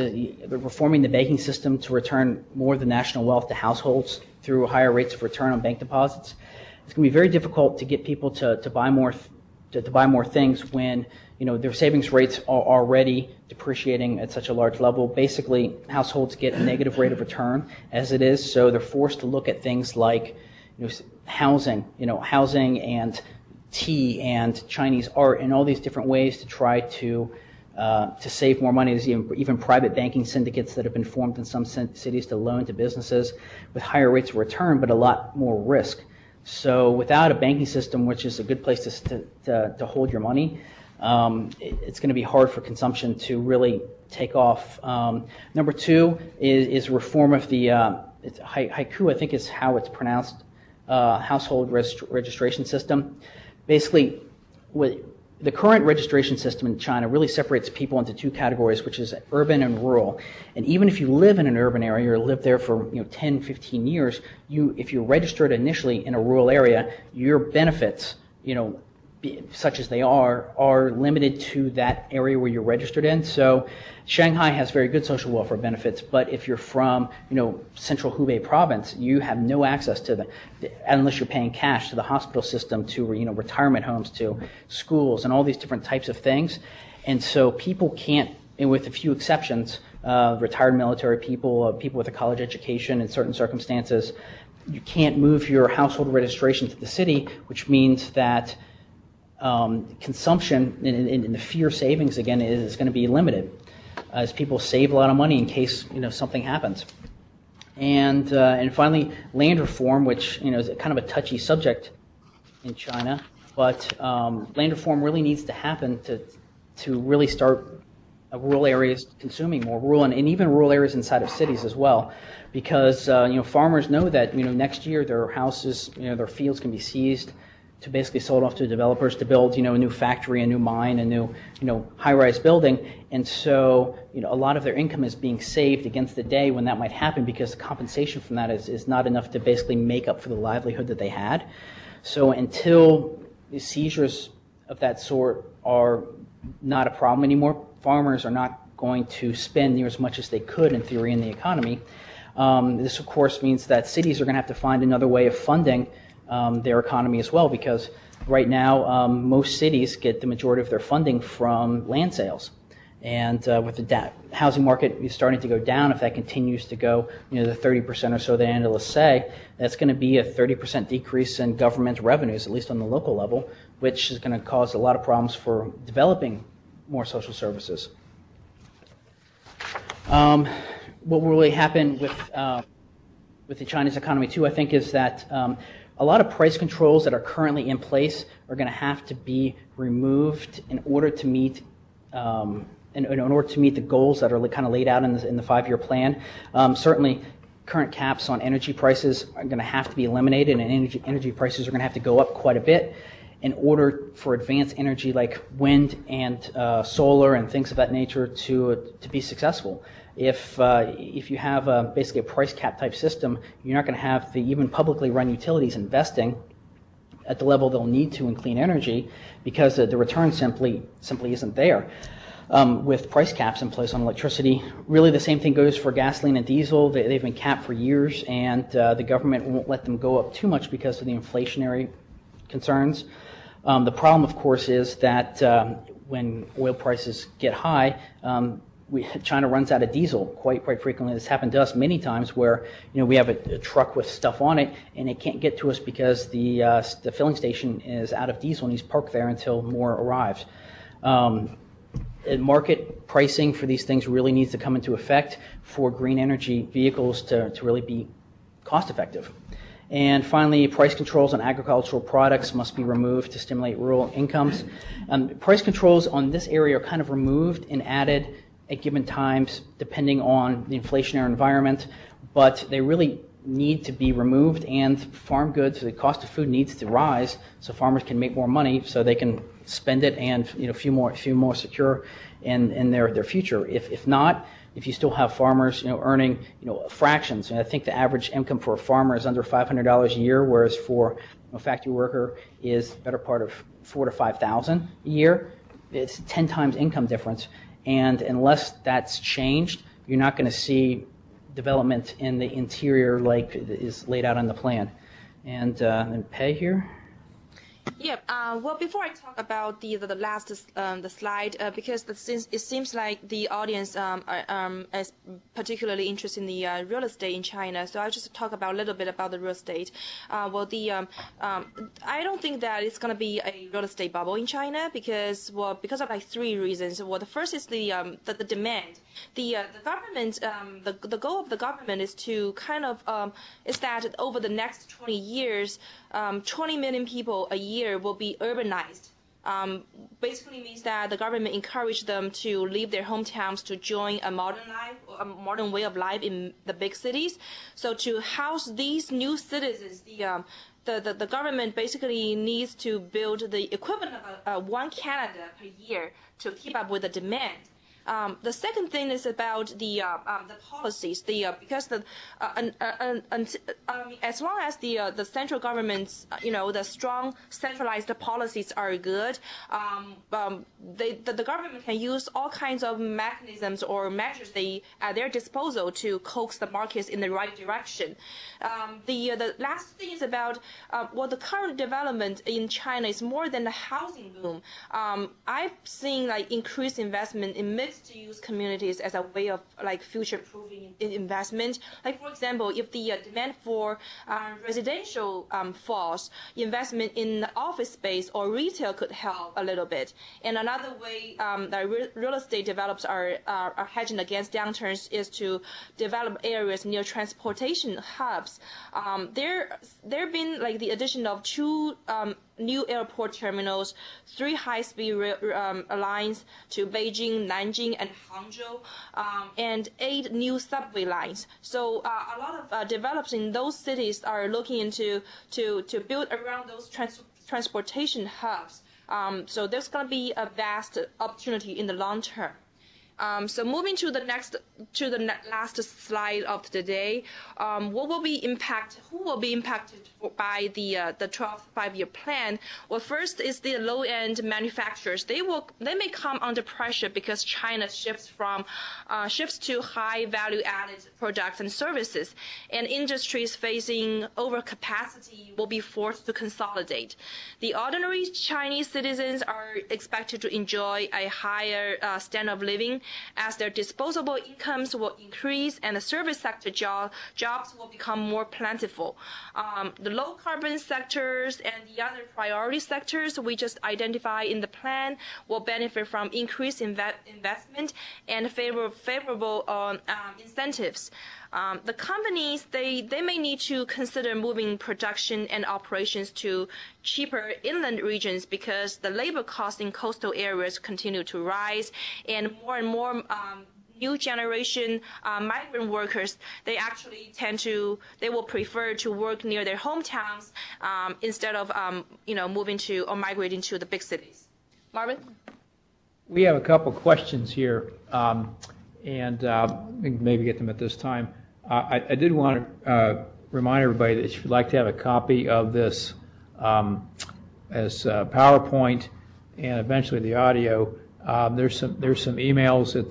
reforming the banking system to return more of the national wealth to households through higher rates of return on bank deposits. It's going to be very difficult to get people to buy more things when their savings rates are already depreciating at such a large level. Basically, households get a negative rate of return as it is, so they're forced to look at things like housing and tea and Chinese art and all these different ways to try to save more money. There's even private banking syndicates that have been formed in some cities to loan to businesses with higher rates of return, but a lot more risk. So without a banking system, which is a good place to hold your money, it's going to be hard for consumption to really take off. Number two is reform of the haiku, I think is how it's pronounced, household registration system. Basically, the current registration system in China really separates people into two categories, which is urban and rural. And even if you live in an urban area or live there for 10, 15 years, if you're registered initially in a rural area, your benefits, such as they are limited to that area where you're registered in. So Shanghai has very good social welfare benefits, but if you're from, central Hubei province, you have no access to unless you're paying cash, to the hospital system, to, retirement homes, to schools, and all these different types of things. And so people can't, and with a few exceptions, retired military people, people with a college education in certain circumstances, you can't move your household registration to the city, which means that consumption in the fear savings again is going to be limited as people save a lot of money in case something happens. And finally, land reform, which is kind of a touchy subject in China, but land reform really needs to happen to really start rural areas consuming more, rural and even rural areas inside of cities as well, because farmers know that next year their houses, their fields can be seized to basically sold off to developers to build, a new factory, a new mine, a new, high-rise building. And so, a lot of their income is being saved against the day when that might happen because the compensation from that is not enough to basically make up for the livelihood that they had. So until the seizures of that sort are not a problem anymore, farmers are not going to spend near as much as they could in theory in the economy. This, of course, means that cities are going to have to find another way of funding their economy as well, because right now most cities get the majority of their funding from land sales, and with the housing market is starting to go down, if that continues to go the 30% or so the analysts say, that's going to be a 30% decrease in government revenues, at least on the local level, which is going to cause a lot of problems for developing more social services. What will really happen with the Chinese economy too, I think, is that a lot of price controls that are currently in place are going to have to be removed in order to meet in order to meet the goals that are kind of laid out in the 5-year plan. Certainly, current caps on energy prices are going to have to be eliminated, and energy prices are going to have to go up quite a bit in order for advanced energy like wind and solar and things of that nature to be successful. If you have basically a price cap type system, you're not going to have the even publicly run utilities investing at the level they'll need to in clean energy because the return simply isn't there. With price caps in place on electricity, really the same thing goes for gasoline and diesel. They've been capped for years, and the government won't let them go up too much because of the inflationary concerns. The problem, of course, is that when oil prices get high, China runs out of diesel quite frequently. This happened to us many times where we have a truck with stuff on it and it can't get to us because the filling station is out of diesel and he's parked there until more arrives. Market pricing for these things really needs to come into effect for green energy vehicles to really be cost effective. And finally, price controls on agricultural products must be removed to stimulate rural incomes. Price controls on this area are kind of removed and added at given times depending on the inflationary environment, but they really need to be removed, and farm goods, the cost of food needs to rise so farmers can make more money so they can spend it and feel more secure in their future. If not, if you still have farmers earning fractions, and I think the average income for a farmer is under $500 a year, whereas for a factory worker is better part of $4,000 to $5,000 a year. It's 10 times income difference. And unless that's changed, you're not going to see development in the interior like is laid out on the plan. And Pei here. Yeah. Well, before I talk about the last the slide, because it seems like the audience is particularly interested in the real estate in China, so I'll just talk about a little bit about the real estate. I don't think that it's going to be a real estate bubble in China because of like 3 reasons. Well, the first is the demand. The government, the goal of the government is to kind of is that over the next 20 years, 20 million people a year will be urbanized basically means that the government encouraged them to leave their hometowns to join a modern way of life in the big cities. So to house these new citizens, the government basically needs to build the equivalent of one Canada per year to keep up with the demand. The second thing is about the policies. Because as long as the central government's the strong centralized policies are good, the government can use all kinds of mechanisms or measures at their disposal to coax the markets in the right direction. The last thing is about the current development in China is more than the housing boom. I've seen increased investment in mixed-use communities as a way of future-proofing investment. For example, if the demand for residential falls, investment in office space or retail could help a little bit. And another way that real estate developers are hedging against downturns is to develop areas near transportation hubs. There have been the addition of 2 new airport terminals, 3 high-speed lines to Beijing, Nanjing, and Hangzhou, and 8 new subway lines. So a lot of developers in those cities are looking into to build around those transportation hubs. So there's going to be a vast opportunity in the long term. So moving to the last slide of today, who will be impacted by the 12th five-year plan? Well, first is the low-end manufacturers. They may come under pressure because China shifts to high value-added products and services, and industries facing overcapacity will be forced to consolidate. The ordinary Chinese citizens are expected to enjoy a higher standard of living, as their disposable incomes will increase and the service sector jobs will become more plentiful. The low-carbon sectors and the other priority sectors we just identified in the plan will benefit from increased investment and favorable incentives. The companies, they may need to consider moving production and operations to cheaper inland regions because the labor costs in coastal areas continue to rise, and more new generation migrant workers, they will prefer to work near their hometowns instead of moving to or migrating to the big cities. Marvin? We have a couple questions here, and we can maybe get them at this time. I did want to remind everybody that if you'd like to have a copy of this as PowerPoint and eventually the audio, there's some emails at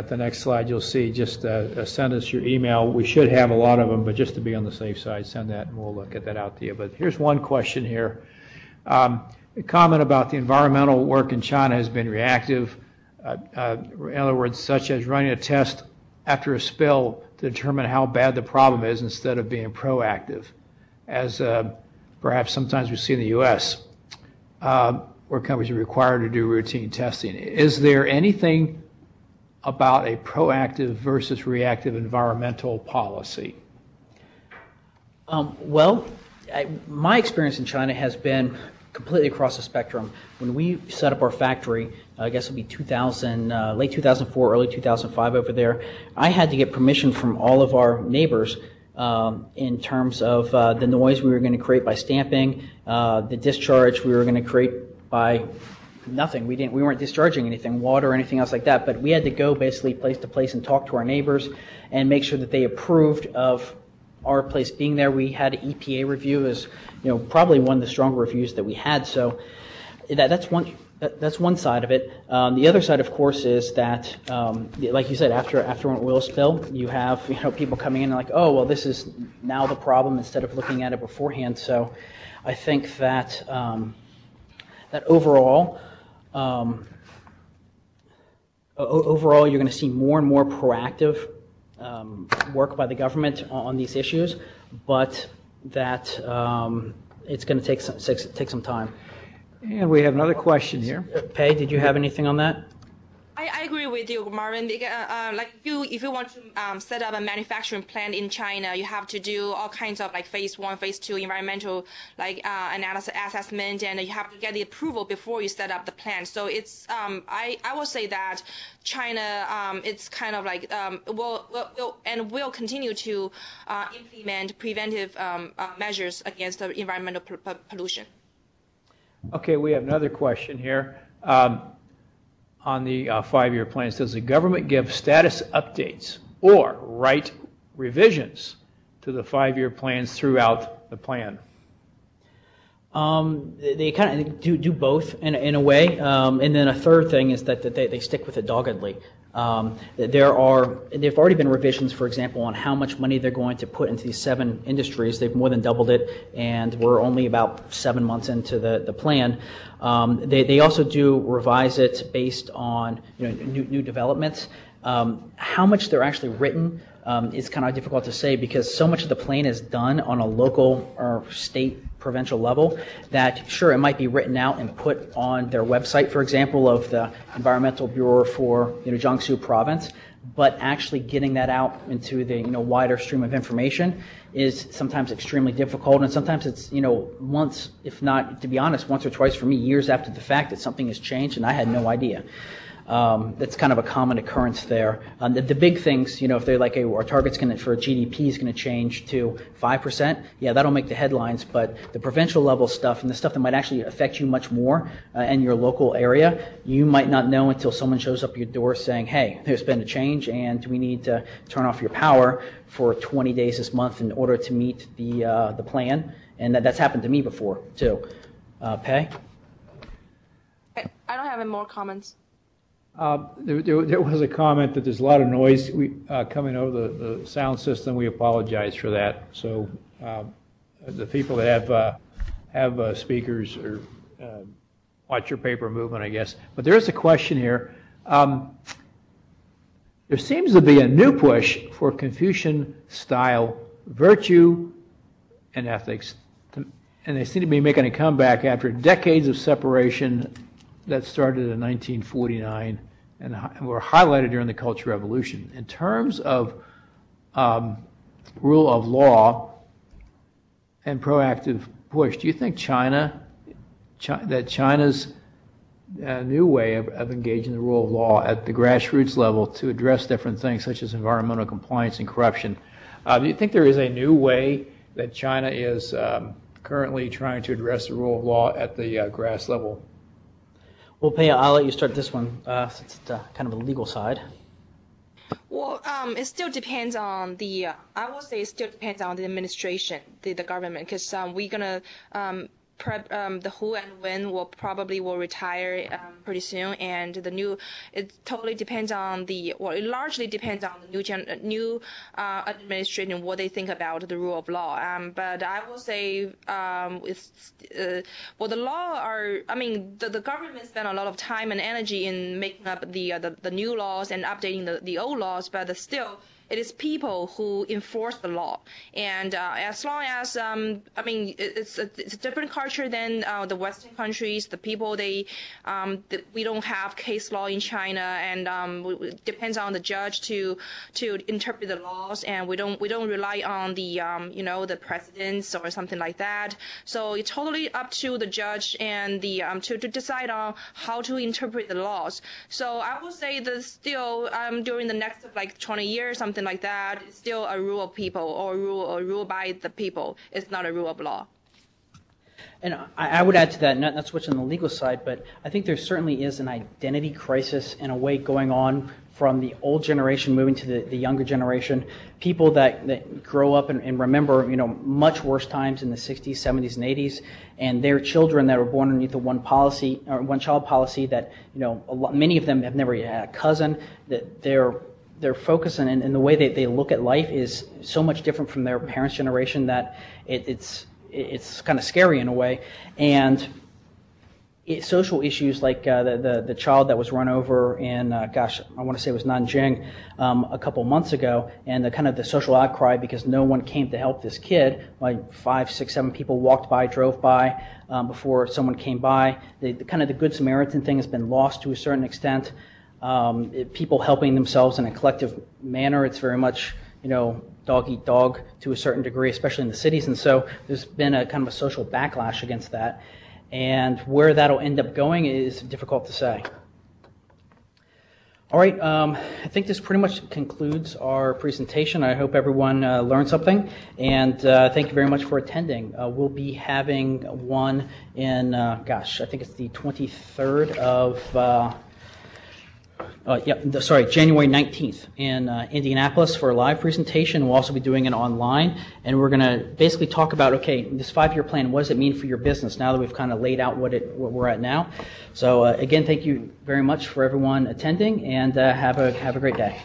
the next slide. You'll see. Just send us your email. We should have a lot of them, but just to be on the safe side, send that and we'll get that out to you. But here's one question here. A comment about the environmental work in China has been reactive. In other words, such as running a test after a spill to determine how bad the problem is instead of being proactive, as perhaps sometimes we see in the U.S., where companies are required to do routine testing. Is there anything about a proactive versus reactive environmental policy? My experience in China has been completely across the spectrum. When we set up our factory, I guess it'll be late 2004, early 2005 over there, I had to get permission from all of our neighbors in terms of the noise we were going to create by stamping, the discharge we were going to create by nothing. We weren't discharging anything, water or anything else like that, but we had to go basically place to place and talk to our neighbors and make sure that they approved of our place being there. We had an EPA review as probably one of the stronger reviews that we had. So that's one side of it. The other side, of course, is that, like you said, after an oil spill, you have people coming in and like, oh, well, this is now the problem instead of looking at it beforehand. So I think that that overall, you're going to see more and more proactive work by the government on these issues, but that it's going to take some time. And we have another question here. Pei, did you have anything on that? I agree with you, Marvin. Because, like if you want to set up a manufacturing plant in China, you have to do all kinds of like phase 1, phase 2 environmental analysis assessment, and you have to get the approval before you set up the plant. So it's I will say that China it's kind of like will continue to implement preventive measures against the environmental pollution. Okay, we have another question here. On the 5-year plans, does the government give status updates or write revisions to the 5-year plans throughout the plan? They kind of do both in a way, and then a third thing is that they stick with it doggedly. There've already been revisions, for example, on how much money they're going to put into these 7 industries. They've more than doubled it, and we're only about 7 months into the plan. They also do revise it based on new developments. How much they're actually written is kind of difficult to say because so much of the plan is done on a local or state provincial level that sure it might be written out and put on their website, for example, of the Environmental Bureau for Jiangsu province, but actually getting that out into the wider stream of information is sometimes extremely difficult, and sometimes it's once, if not, to be honest, once or twice for me, years after the fact that something has changed and I had no idea. That's kind of a common occurrence there. The big things, if they're like, our target's for GDP is going to change to 5%, yeah, that'll make the headlines. But the provincial level stuff and the stuff that might actually affect you much more in your local area, you might not know until someone shows up at your door saying, hey, there's been a change and we need to turn off your power for 20 days this month in order to meet the plan. And that's happened to me before, too. Pei? I don't have any more comments. There was a comment that there's a lot of noise coming over the sound system. We apologize for that. So the people that have speakers or watch your paper movement, I guess. But there is a question here. There seems to be a new push for Confucian-style virtue and ethics, and they seem to be making a comeback after decades of separation that started in 1949 and were highlighted during the Cultural Revolution. In terms of rule of law and proactive push, do you think China's new way of engaging the rule of law at the grassroots level to address different things such as environmental compliance and corruption, do you think there is a new way that China is currently trying to address the rule of law at the grass level? Well, Pei, I'll let you start this one since it's kind of the legal side. Well, it still depends on the. I would say it still depends on the administration, the government, because we're gonna the who and when will retire pretty soon, and it totally depends on it largely depends on the new administration, what they think about the rule of law. But I will say the law the government spent a lot of time and energy in making up the new laws and updating the old laws, but still it is people who enforce the law, and as long as it's a different culture than the Western countries. The people we don't have case law in China, and it depends on the judge to interpret the laws, and we don't rely on the the presidents or something like that. So it's totally up to the judge and the to decide on how to interpret the laws. So I would say that still during the next 20 years, something like that, it's still a rule of people or rule by the people. It's not a rule of law. And I would add to that, not switching on the legal side, but I think there certainly is an identity crisis in a way going on from the old generation moving to the younger generation. People that grow up and remember, much worse times in the 60s, 70s, and 80s, and their children that were born underneath the one-child policy that, many of them have never had a cousin, that their focus and the way they look at life is so much different from their parents' generation that it's kind of scary in a way. And social issues like the child that was run over in, I want to say it was Nanjing a couple months ago, and the social outcry because no one came to help this kid. Like 5, 6, 7 people drove by before someone came by. The Good Samaritan thing has been lost to a certain extent. people helping themselves in a collective manner. It's very much, dog eat dog to a certain degree, especially in the cities. And so there's been a kind of a social backlash against that. And where that'll end up going is difficult to say. All right, I think this pretty much concludes our presentation. I hope everyone learned something, and thank you very much for attending. We'll be having one in, I think it's the 23rd of, January 19th in Indianapolis for a live presentation. We'll also be doing it online, and we're going to basically talk about, okay, this 5-year plan, what does it mean for your business now that we've kind of laid out what we're at now. So again, thank you very much for everyone attending, and have a great day.